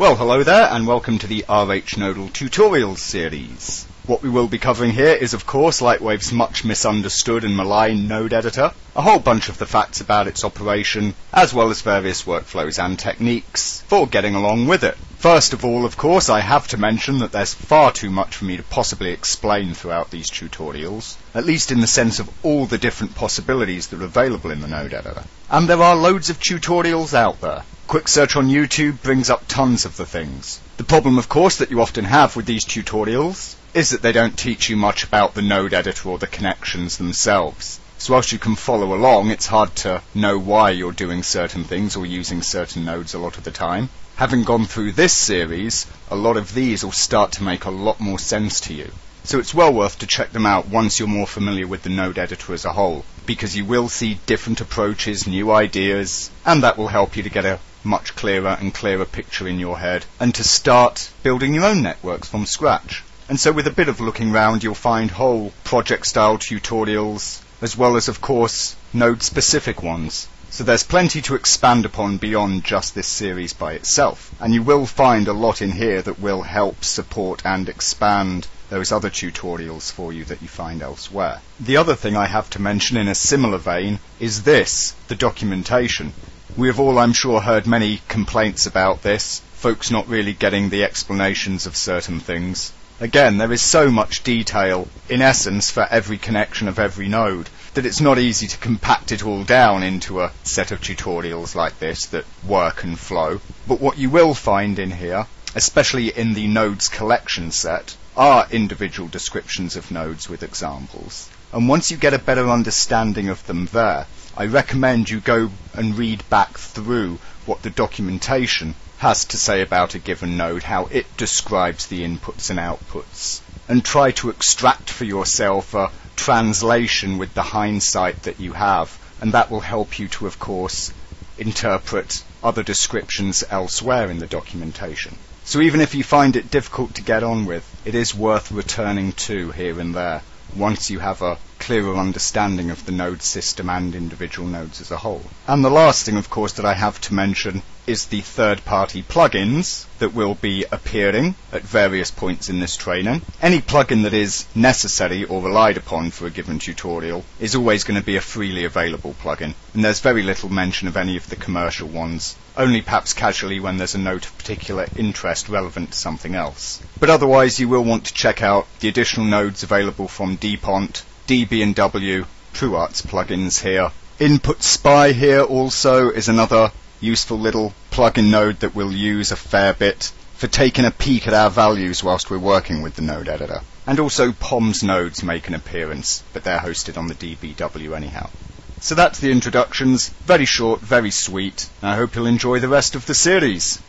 Well, hello there, and welcome to the RH Nodal tutorials series. What we will be covering here is, of course, Lightwave's much misunderstood and maligned node editor, a whole bunch of the facts about its operation, as well as various workflows and techniques for getting along with it. First of all, of course, I have to mention that there's far too much for me to possibly explain throughout these tutorials, at least in the sense of all the different possibilities that are available in the node editor. And there are loads of tutorials out there. Quick search on YouTube brings up tons of the things. The problem, of course, that you often have with these tutorials is that they don't teach you much about the node editor or the connections themselves. So whilst you can follow along, it's hard to know why you're doing certain things or using certain nodes a lot of the time. Having gone through this series, a lot of these will start to make a lot more sense to you. So it's well worth to check them out once you're more familiar with the node editor as a whole, because you will see different approaches, new ideas, and that will help you to get a much clearer and clearer picture in your head and to start building your own networks from scratch. And so with a bit of looking round, you'll find whole project-style tutorials, as well as, of course, node-specific ones. So there's plenty to expand upon beyond just this series by itself. And you will find a lot in here that will help support and expand those other tutorials for you that you find elsewhere. The other thing I have to mention in a similar vein is this, the documentation. We have all, I'm sure, heard many complaints about this, folks not really getting the explanations of certain things. Again, there is so much detail, in essence, for every connection of every node, that it's not easy to compact it all down into a set of tutorials like this that work and flow. But what you will find in here, especially in the nodes collection set, are individual descriptions of nodes with examples. And once you get a better understanding of them there, I recommend you go and read back through what the documentation has to say about a given node, how it describes the inputs and outputs, and try to extract for yourself a translation with the hindsight that you have, and that will help you to, of course, interpret other descriptions elsewhere in the documentation. So even if you find it difficult to get on with, it is worth returning to here and there, once you have a clearer understanding of the node system and individual nodes as a whole. And the last thing, of course, that I have to mention is the third-party plugins that will be appearing at various points in this training. Any plugin that is necessary or relied upon for a given tutorial is always going to be a freely available plugin, and there's very little mention of any of the commercial ones, only perhaps casually when there's a note of particular interest relevant to something else. But otherwise you will want to check out the additional nodes available from dpont, db&w, TrueArts plugins here. Input Spy here also is another useful little plugin node that we'll use a fair bit for taking a peek at our values whilst we're working with the node editor. And also POMS nodes make an appearance, but they're hosted on the DBW anyhow. So that's the introductions, very short, very sweet, and I hope you'll enjoy the rest of the series.